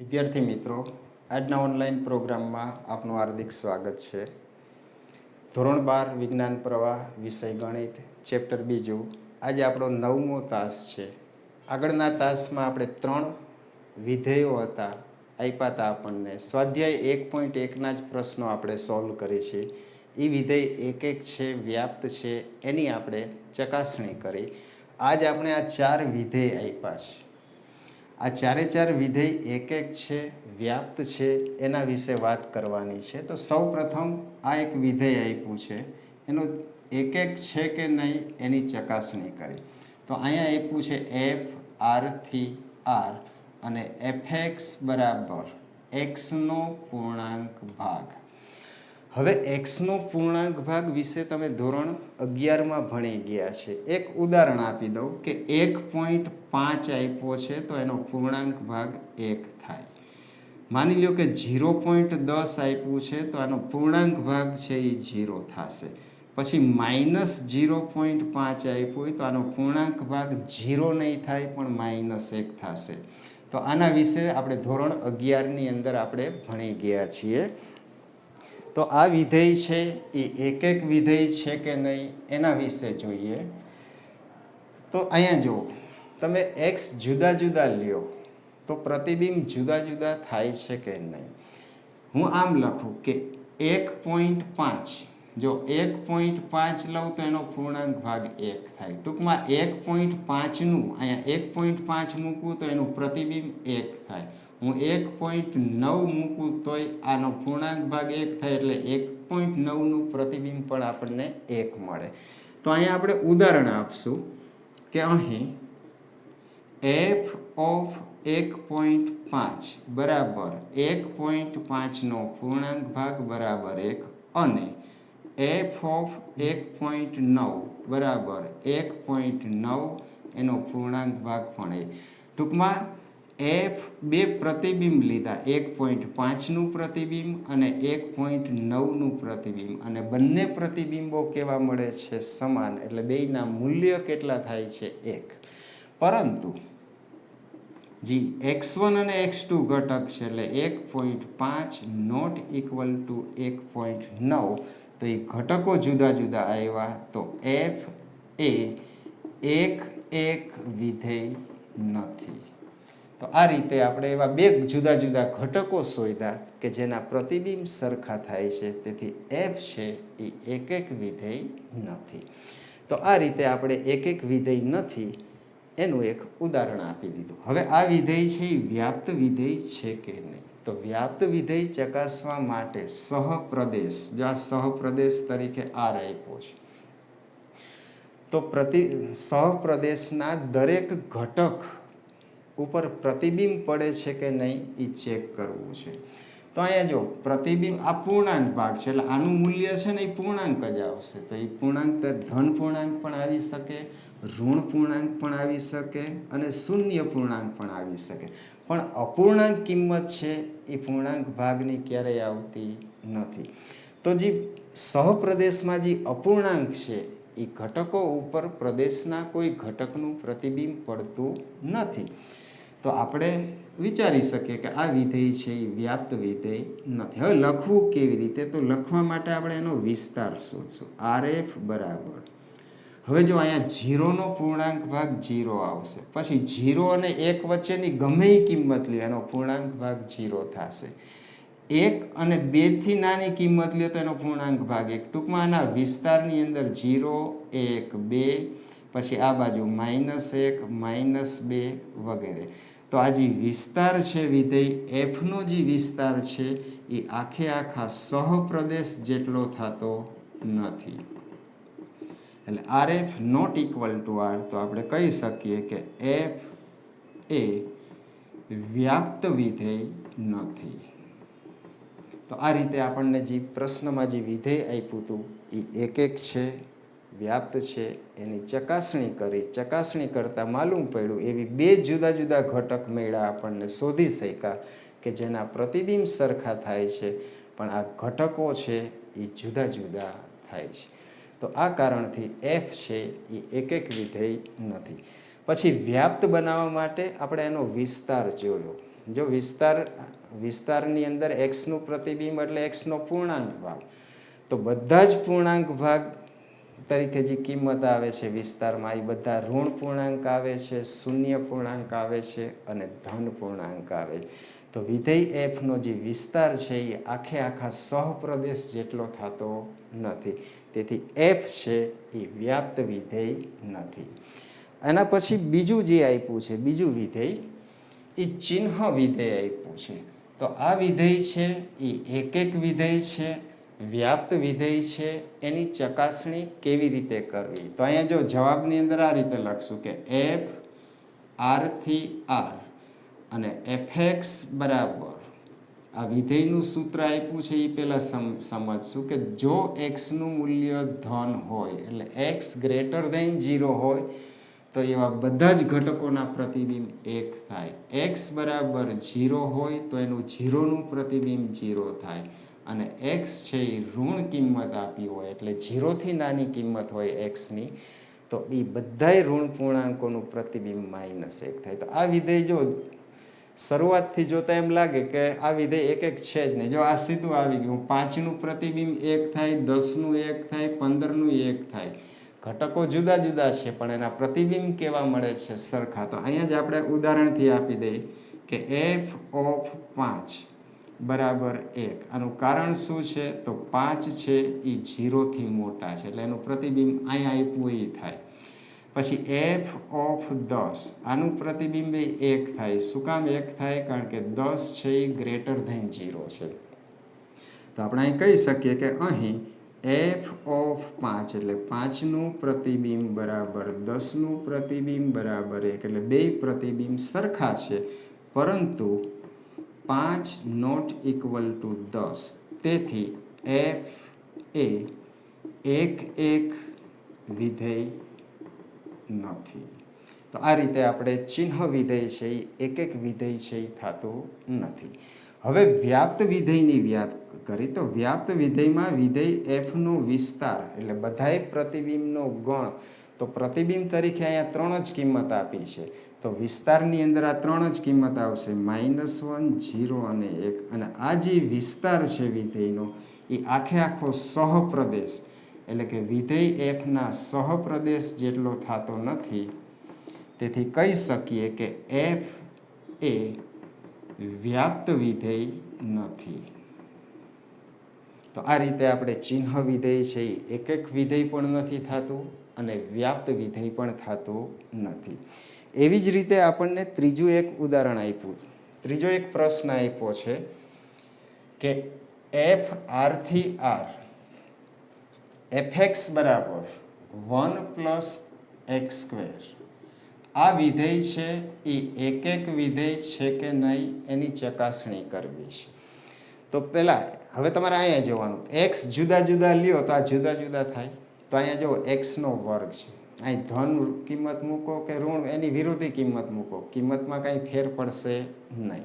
વિદ્યાર્થી મિત્રો, આજના ઓનલાઈન પ્રોગ્રામમાં આપનું હાર્દિક સ્વાગત છે. ધોરણ 12 વિજ્ઞાન પ્રવાહ વિષય ગણિત ચેપ્ટર બીજું. આજે આપણો 9મો તાસ છે. આગળના તાસમાં આપણે 3 વિધેયો હતા આપ્યા હતા આપણને. સ્વાધ્યાય 1.1ના જ પ્રશ્નો આપણે સોલ્વ કરી છે. એ વિધેય એક છે, વ્યાપ્ત છે, એની આપણે ચકાસણી કરી. આજ આપણે આ 4 વિધેય આપ્યા છે. આ ચારે વિધેય એક છે, વ્યાપ્ત છે, એના વિશે વાત કરવાની છે. તો સૌ પ્રથમ આ એક વિધેય આપ્યું છે, એનું એક છે કે નહીં એની ચકાસણી કરી. તો અહીંયા આપ્યું છે એફ આરથી આર અને એફએક્સ બરાબર એક્સનો પૂર્ણાંક ભાગ. હવે એક્સનો પૂર્ણાંક ભાગ વિશે તમે ધોરણ 11માં ભણી ગયા છે. એક ઉદાહરણ આપી દઉં કે 1.5 આપ્યો છે તો એનો પૂર્ણાંક ભાગ 1 થાય. માની લો કે 0.10 આપ્યું છે તો આનો પૂર્ણાંક ભાગ છે એ 0 થશે. પછી -0.5 આપ્યું હોય તો આનો પૂર્ણાંક ભાગ 0 નહીં થાય પણ -1 થશે. તો આના વિશે આપણે ધોરણ 11ની અંદર આપણે ભણી ગયા છીએ. તો આ વિધેય છે એ એક વિધેય છે કે નહીં એના વિશે જોઈએ. તો અહીંયા જુઓ, તમે એક્સ જુદા જુદા લ્યો તો પ્રતિબિંબ જુદા જુદા થાય છે કે નહીં. હું આમ લખું કે 1.5, જો 1.5 લઉં તો એનો પૂર્ણાંક ભાગ 1 થાય. ટૂંકમાં 1.5નું અહીંયા 1.5 મૂકવું તો એનું પ્રતિબિંબ 1 થાય. હું 1.9 મૂકું તોય આનો પૂર્ણાંક ભાગ 1 થાય, એટલે 1.9નું પ્રતિબિંબ પણ આપણને 1 મળે. તો અહીંયા આપણે ઉદાહરણ આપશું કે અહીં એફ ઓફ 1.5 બરાબર 1.5નો પૂર્ણાંક ભાગ બરાબર 1 અને એફ ઓફ 1.9 બરાબર 1.9 એનો પૂર્ણાંક ભાગ પણ 1. ટૂંકમાં એફ બે પ્રતિબિંબ લીધા, 1.5નું પ્રતિબિંબ અને 1.9નું પ્રતિબિંબ, અને બંને પ્રતિબિંબો કેવા મળે છે? સમાન. એટલે બેયના મૂલ્ય કેટલા થાય છે? 1. પરંતુ જી x1 અને x2 ઘટક છે એટલે 1.5 નોટ ઇક્વલ ટુ 1.9, તો એ ઘટકો જુદા જુદા આવ્યા. તો એફ એ એક વિધેય નથી. તો આ રીતે આપણે એવા બે જુદા જુદા ઘટકો શોધ્યા કે જેના પ્રતિબિંબ સરખા થાય છે. તેથી એફ છે એ એક વિધેય નથી. તો આ રીતે આપણે એક વિધેય નથી એનું એક ઉદાહરણ આપી દીધું. હવે આ વિધેય છે એ વ્યાપ્ત વિધેય છે કે નહીં. તો વ્યાપ્ત વિધેય ચકાસવા માટે સહપ્રદેશ, જો આ સહપ્રદેશ તરીકે આર આપ્યો છે, તો સહપ્રદેશના દરેક ઘટક ઉપર પ્રતિબિંબ પડે છે કે નહીં એ ચેક કરવું છે. તો અહીંયા જો પ્રતિબિંબ આ પૂર્ણાંક ભાગ છે એટલે આનું મૂલ્ય છે ને એ પૂર્ણાંક જ આવશે. તો એ પૂર્ણાંક ધન પૂર્ણાંક પણ આવી શકે, ઋણ પૂર્ણાંક પણ આવી શકે અને શૂન્ય પૂર્ણાંક પણ આવી શકે. પણ અપૂર્ણાંક કિંમત છે એ પૂર્ણાંક ભાગની ક્યારેય આવતી નથી. તો જે સહપ્રદેશમાં જે અપૂર્ણાંક છે એ ઘટકો ઉપર પ્રદેશના કોઈ ઘટકનું પ્રતિબિંબ પડતું નથી. તો આપણે વિચારી શકીએ કે આ વિધેય છે એ વ્યાપ્ત વિધેય નથી. હવે લખવું કેવી રીતે? તો લખવા માટે આપણે એનો વિસ્તાર શોધશું. આર એફ બરાબર, હવે જો અહીંયા 0નો પૂર્ણાંક ભાગ 0 આવશે, પછી 0 અને 1 વચ્ચેની ગમે એ કિંમત લે એનો પૂર્ણાંક ભાગ 0 થશે. 1 અને 2થી નાની કિંમત લે તો એનો પૂર્ણાંક ભાગ 1. ટૂંકમાં આના વિસ્તારની અંદર 0, 1, 2, પછી આ બાજુ -1, -2 વગેરે. તો આ જે વિસ્તાર છે વિધેય એફનો જે વિસ્તાર છે એ આખા સહપ્રદેશ જેટલો થતો નથી. એટલે R F not equal to R. તો આપણે કહી શકીએ કે એફ એ વ્યાપ્ત વિધેય નથી. તો આ રીતે આપણને જે પ્રશ્નમાં જે વિધેય આપ્યું હતું એ એક છે, વ્યાપ્ત છે, એની ચકાસણી કરી. ચકાસણી કરતાં માલુમ પડ્યું એવી બે જુદા જુદા ઘટક મળ્યા આપણને, શોધી શક્યા કે જેના પ્રતિબિંબ સરખા થાય છે પણ આ ઘટકો છે એ જુદા જુદા થાય છે. તો આ કારણથી એફ છે એ એક વિધેય નથી. પછી વ્યાપ્ત બનાવવા માટે આપણે એનો વિસ્તાર જોયો. જો વિસ્તારની અંદર એક્સનું પ્રતિબિંબ એટલે એક્સનો પૂર્ણાંક ભાગ, તો બધા જ પૂર્ણાંક ભાગ તરીકે જે કિંમત આવે છે વિસ્તારમાં, એ બધા ઋણ પૂર્ણાંક આવે છે, શૂન્ય પૂર્ણાંક આવે છે અને ધન પૂર્ણાંક આવે છે. તો વિધેય એફનો જે વિસ્તાર છે એ આખા સહપ્રદેશ જેટલો થતો નથી. તેથી એફ છે એ વ્યાપ્ત વિધેય નથી. એના પછી બીજું જે આપ્યું છે, બીજું વિધેય, એ ચિહ્ન વિધેય આપ્યું છે. તો આ વિધેય છે એ એક વિધેય છે, વ્યાપ્ત વિધેય છે. એની ચકાસણી કેવી રીતે કરવી? તો અહીંયા જો જવાબની અંદર આ રીતે લખશું કે એફ આરથી આર અને એફએક્સ બરાબર, આ વિધેયનું સૂત્ર આપ્યું છે એ પહેલાં સમજશું કે જો એક્સનું મૂલ્ય ધન હોય એટલે એક્સ ગ્રેટર દેન 0 હોય તો એવા બધા જ ઘટકોના પ્રતિબિંબ 1 થાય. એક્સ બરાબર 0 હોય તો એનું 0નું પ્રતિબિંબ 0 થાય. અને એક્સ છે એ ઋણ કિંમત આપી હોય એટલે 0થી નાની કિંમત હોય એક્સની, તો એ બધાય ઋણ પૂર્ણાંકોનું પ્રતિબિંબ -1 થાય. તો આ વિધેય જો શરૂઆતથી જોતા એમ લાગે કે આ વિધેય એક છે જ નહીં. જો આ સીધું આવી ગયું, 5નું પ્રતિબિંબ 1 થાય, 10નું 1 થાય, 15નું 1 થાય. ઘટકો જુદા જુદા છે પણ એના પ્રતિબિંબ કેવા મળે છે? સરખા. તો અહીંયા જ આપણે ઉદાહરણથી આપી દઈએ કે એફ ઓફ 5 બરાબર 1. આનું કારણ શું છે? તો 5 છે એ 0થી મોટા છે એટલે એનું પ્રતિબિંબ અહીંયા આપ્યું એ થાય. પછી એફ ઓફ 10, આનું પ્રતિબિંબ 1 થાય. શું કામ 1 થાય? કારણ કે 10 છે એ ગ્રેટર ધેન 0 છે. તો આપણે અહીં કહી શકીએ કે અહીં એફ ઓફ 5 એટલે 5નું પ્રતિબિંબ બરાબર 10નું પ્રતિબિંબ બરાબર 1 એટલે બે પ્રતિબિંબ સરખા છે, પરંતુ 5 નોટ ઇક્વલ ટુ 10. તેથી એફ એ એક વિધેય નથી. તો આ રીતે આપણે ચિહ્ન વિધેય છે એ એક વિધેય છે એ થતું નથી. હવે વ્યાપ્ત વિધેયની વ્યાત કરી તો વ્યાપ્ત વિધેયમાં વિધેય એફનો વિસ્તાર એટલે બધાય પ્રતિબિંબનો ગણ, તો પ્રતિબિંબ તરીકે અહીંયા 3 જ કિંમત આપી છે. તો વિસ્તારની અંદર આ 3 જ કિંમત આવશે, -1, 0 અને 1. અને આ જે વિસ્તાર છે વિધેયનો એ આખો સહપ્રદેશ એટલે કે વિધેય એફના સહપ્રદેશ જેટલો થતો નથી. તેથી કહી શકીએ કે એફ એ વ્યાપ્ત વિધેય નથી. તો આ રીતે આપણે ચિહ્ન વિધેય છે એ એક વિધેય પણ નથી થતું અને વ્યાપ્ત વિધેય પણ થતું નથી. એવી જ રીતે આપણને ત્રીજું એક ઉદાહરણ આપ્યું, ત્રીજો એક પ્રશ્ન આપ્યો છે કે એફ આરથી આર એફએક્સ બરાબર 1 + x². આ વિધેય છે એ એક વિધેય છે કે નહીં એની ચકાસણી કરવી છે. તો પહેલાં હવે તમારે અહીંયા જોવાનું, એક્સ જુદા જુદા લ્યો તો આ જુદા જુદા થાય. તો અહીંયા જુઓ એક્સનો વર્ગ છે, અહીં ધન કિંમત મૂકો કે ઋણ એની વિરોધી કિંમત મૂકો, કિંમતમાં કાંઈ ફેર પડશે નહીં.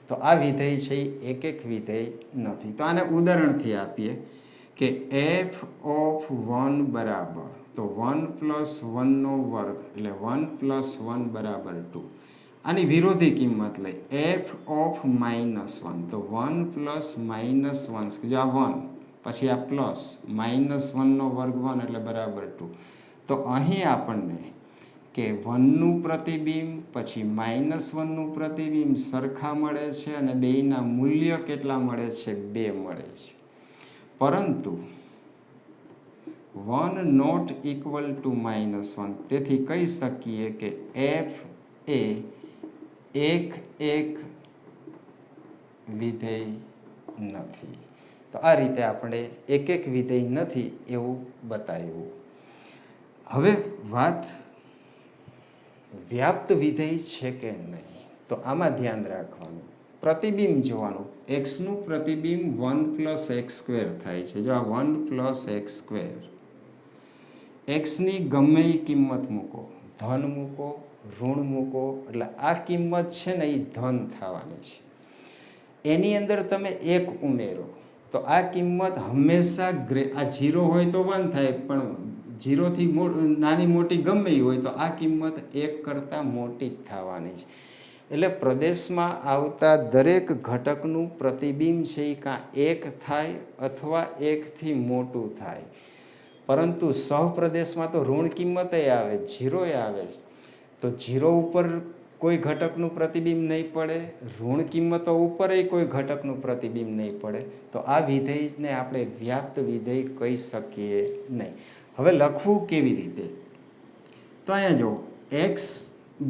તો આ વિધેય છે એ એક વિધેય નથી. તો આને ઉદાહરણથી આપીએ કે એફ ઓફ 1 બરાબર, તો 1 + 1નો વર્ગ એટલે 1 + 1 બરાબર 2. આની વિરોધી કિંમત લઈ એફ ઓફ -1, તો 1 + -1, જો આ 1 પછી આ પ્લસ -1નો વર્ગ 1 એટલે બરાબર 2. તો અહીં આપણને કે 1નું પ્રતિબિંબ પછી -1નું પ્રતિબિંબ સરખા મળે છે અને બેયના મૂલ્ય કેટલા મળે છે? 2 મળે છે. પરંતુ 1 નોટ ઇક્વલ ટુ -1, તેથી કહી શકીએ કે એફ એ એક વિધેય નથી. તો આ રીતે આપણે એક વિધેય નથી એવું બતાવ્યું. હવે વાત વ્યાપ્ત વિધેય છે કે નહીં, તો આમાં ધ્યાન રાખવાનું, પ્રતિબિંબ જોવાનું. એક્સનું પ્રતિબિંબ 1 + x² થાય છે. જો આ 1 + x², એક્સની ગમે એ કિંમત મૂકો, ધન મૂકો, ઋણ મૂકો, એટલે આ કિંમત છે ને એ ધન થવાની છે. એની અંદર તમે 1 ઉમેરો તો આ કિંમત હંમેશા આ 0 હોય તો 1 થાય, પણ 0થી નાની મોટી ગમે એ હોય તો આ કિંમત 1 કરતાં મોટી જ થવાની છે. એટલે પ્રદેશમાં આવતા દરેક ઘટકનું પ્રતિબિંબ છે એ કાં એક થાય અથવા એકથી મોટું થાય. પરંતુ સહપ્રદેશમાં તો ઋણ કિંમતે આવે, ઝીરોએ આવે. તો ઝીરો ઉપર કોઈ ઘટકનું પ્રતિબિંબ નહીં પડે, ઋણ કિંમતો ઉપર કોઈ ઘટકનું પ્રતિબિંબ નહીં પડે. તો આ વિધેયને આપણે વ્યાપ્ત વિધેય કહી શકીએ નહીં. હવે લખવું કેવી રીતે? તો અહીંયા જુઓ, એક્સ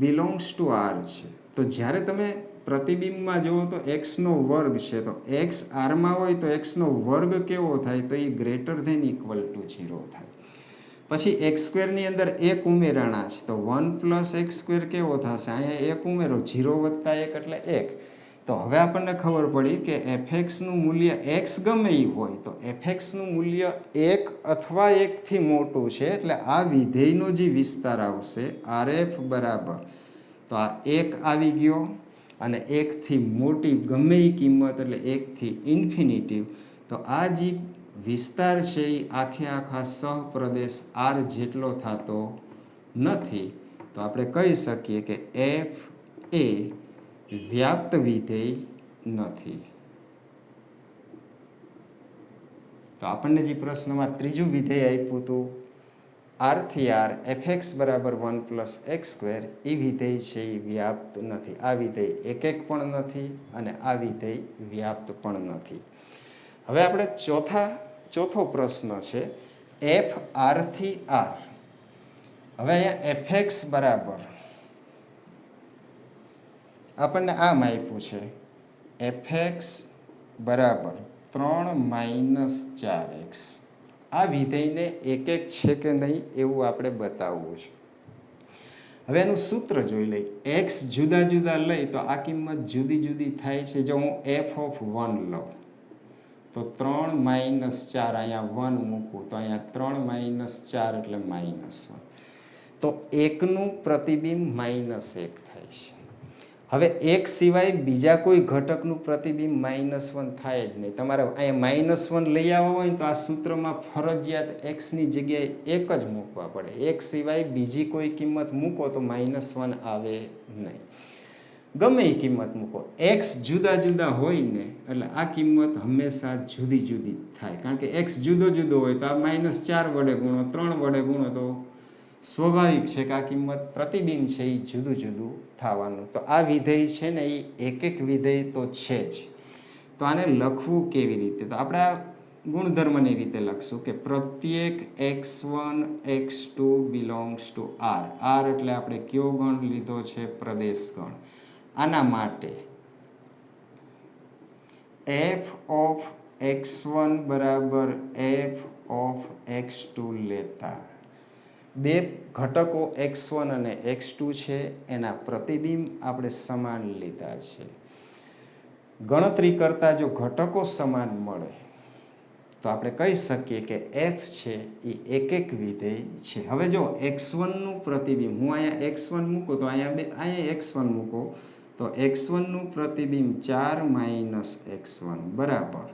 બિલોંગ્સ ટુ આર છે. તો જ્યારે તમે પ્રતિબિંબમાં જુઓ તો એક્સનો વર્ગ છે. તો એક્સ આરમાં હોય તો એક્સનો વર્ગ કેવો થાય? તો એ ગ્રેટર ધેન ઇક્વલ ટુ 0 થાય. પછી એક્સ સ્ક્વેરની અંદર એક ઉમેરાણા છે. તો 1 પ્લસ એક્સ સ્ક્વેર કેવો થશે? અહીંયા એક ઉમેરો, 0 વત્તા 1 એટલે 1. તો હવે આપણને ખબર પડી કે એફએક્સનું મૂલ્ય એક્સ ગમે એ હોય તો એફએક્સનું મૂલ્ય 1 અથવા 1થી મોટું છે. એટલે આ વિધેયનો જે વિસ્તાર આવશે આરએફ બરાબર, તો આ 1 આવી ગયો અને 1થી મોટી ગમે એ કિંમત એટલે 1થી ઇન્ફિનિટિવ. તો આ જે વિસ્તાર છે એ આખા સહપ્રદેશ આર જેટલો થતો નથી. તો આપણે કહી શકીએ કે એફ એ વ્યાપ્ત વિધેય નથી. તો આપણને જે પ્રશ્નમાં ત્રીજું વિધેય આપ્યું હતું આરથી આર એફએક્સ બરાબર 1 પ્લસ એક્સ સ્ક્વેર, એ વિધેય છે એ વ્યાપ્ત નથી. આ વિધેય એક પણ નથી અને આ વિધેય વ્યાપ્ત પણ નથી. હવે આપણે ચોથો પ્રશ્ન છે એફ આરથી આર. હવે અહીંયા એફએક્સ બરાબર આપણને આમ આપ્યું છે એફએક્સ બરાબર 3 માઇનસ 4x. આ વિધેયને એક છે કે નહીં એવું આપણે બતાવવું છે. હવે એનું સૂત્ર જોઈ લઈ. એક્સ જુદા જુદા લઈ તો આ કિંમત જુદી જુદી થાય છે. જો હું એફ ઓફ 1 લઉં તો 3 માઇનસ 4, અહીંયા 1 મૂકું તો અહીંયા 3 માઇનસ 4 એટલે -1. તો એકનું પ્રતિબિંબ -1 થાય છે. હવે એક સિવાય બીજા કોઈ ઘટકનું પ્રતિબિંબ -1 થાય જ નહીં. તમારે અહીંયા -1 લઈ આવવા હોય તો આ સૂત્રમાં ફરજિયાત એક્સની જગ્યાએ એક જ મૂકવા પડે. એક સિવાય બીજી કોઈ કિંમત મૂકો તો -1 આવે નહીં. ગમે એ કિંમત મૂકો, એક્સ જુદા જુદા હોય ને એટલે આ કિંમત હંમેશા જુદી જુદી થાય. કારણ કે એક્સ જુદો જુદો હોય તો આ -4 વડે ગુણો, 3 વડે ગુણો તો સ્વાભાવિક છે કે આ કિંમત પ્રતિબિંબ છે એ જુદું જુદું થવાનું. તો આ વિધેય છે ને એ એક વિધેય તો છે જ. તો આને લખવું કેવી રીતે? તો આપણે આ ગુણધર્મની રીતે લખશું કે પ્રત્યેક x1 x2 belongs to R. R એટલે આપણે કયો ગણ લીધો છે? પ્રદેશ ગણ. આના માટે f ઓફ x1 બરાબર f ઓફ x2 લેતા બે ઘટકો x1 અને x2 છે એના પ્રતિબિંબ આપણે સમાન લીધા છે. ગણતરી કરતા જો ઘટકો સમાન મળે તો આપણે કહી શકીએ કે f છે એ એક વિધેય છે. હવે જો x1 નું પ્રતિબિંબ, હું અહીંયા x1 મૂકું તો અહીંયા x1 મૂકો તો x1 નું પ્રતિબિંબ 4 માઇનસ x1 બરાબર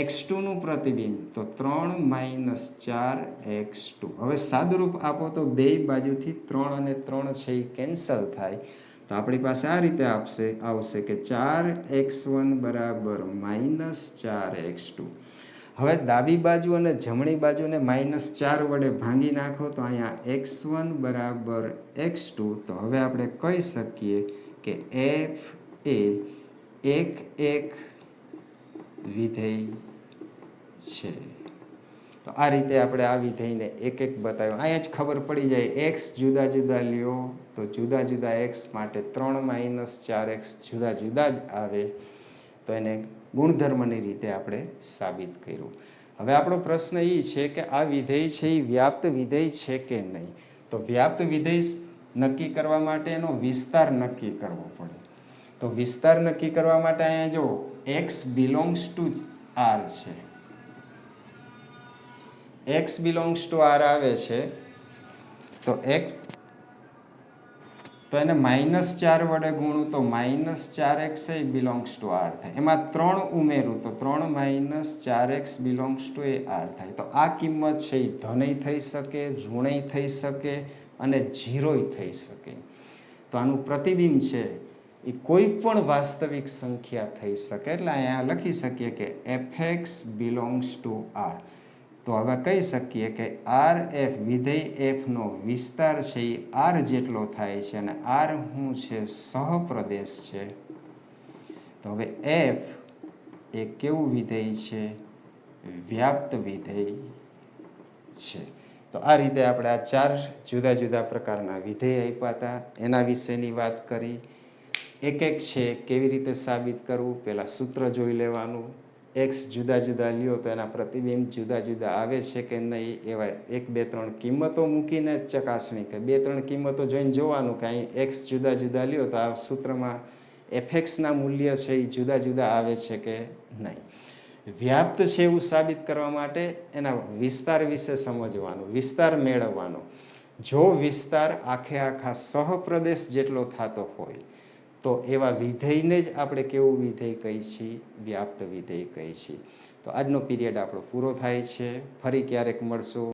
x2 નું પ્રતિબિંબ તો 3 માઇનસ 4x2. હવે સાદુરૂપ આપો તો બે બાજુથી 3 અને 3 છે એ કેન્સલ થાય. તો આપણી પાસે આ રીતે આવશે કે 4x1 બરાબર -4x2. હવે ડાબી બાજુ અને જમણી બાજુને -4 વડે ભાંગી નાખો તો અહીંયા x1 બરાબર x2. તો હવે આપણે કહી શકીએ કે f એ એક વિધેય છે. તો આ રીતે આપણે આ વિધેયને એક બતાવ્યું. અહીંયા જ ખબર પડી જાય એક્સ જુદા જુદા લ્યો તો જુદા જુદા એક્સ માટે 3 માઇનસ 4x જુદા જુદા જ આવે. તો એને ગુણધર્મની રીતે આપણે સાબિત કર્યું. હવે આપણો પ્રશ્ન એ છે કે આ વિધેય છે એ વ્યાપ્ત વિધેય છે કે નહીં. તો વ્યાપ્ત વિધેય નક્કી કરવા માટે એનો વિસ્તાર નક્કી કરવો પડે. તો વિસ્તાર નક્કી કરવા માટે અહીંયા જો x બિલોંગ્સ ટુ આર છે, x બિલોંગ્સ ટુ આર આવે છે તો x તો એને -4 વડે ગુણું તો -4x A belongs to R થાય. એમાં 3 ઉમેરું તો 3 minus 4x belongs to A R થાય. તો આ કિંમત છે એ ધનય થઈ શકે, ઋણય થઈ શકે અને 0ય થઈ શકે. તો આનું પ્રતિબિંબ છે એ કોઈ પણ વાસ્તવિક સંખ્યા થઈ શકે. એટલે અહીંયા લખી શકીએ કે fx બિલોંગ્સ ટુ આર. તો હવે કહી શકીએ કે આર એફ વિધેય એફનો વિસ્તાર છે એ આર જેટલો થાય છે અને આર શું છે? સહપ્રદેશ છે. તો હવે એફ એ કેવું વિધેય છે? વ્યાપ્ત વિધેય છે. તો આ રીતે આપણે આ 4 જુદા જુદા પ્રકારના વિધેય આપ્યા હતા, એના વિશેની વાત કરી. એક એક છે કેવી રીતે સાબિત કરવું, પહેલાં સૂત્ર જોઈ લેવાનું. એક્સ જુદા જુદા લ્યો તો એના પ્રતિબિંબ જુદા જુદા આવે છે કે નહીં, એવા 1 2 3 કિંમતો મૂકીને જ ચકાસણી કે 2 3 કિંમતો જોઈને જોવાનું કે અહીં એક્સ જુદા જુદા લ્યો તો આ સૂત્રમાં એફએક્સના મૂલ્ય છે એ જુદા જુદા આવે છે કે નહીં. વ્યાપ્ત છે એવું સાબિત કરવા માટે એના વિસ્તાર વિશે સમજવાનું, વિસ્તાર મેળવવાનો. જો વિસ્તાર આખા સહપ્રદેશ જેટલો થતો હોય તો એવા વિધેયને જ આપણે કેવું વિધેય કહીએ છીએ? વ્યાપ્ત વિધેય કહીએ છીએ. તો આજનો પીરિયડ આપણો પૂરો થાય છે. ફરી ક્યારેક મળશું.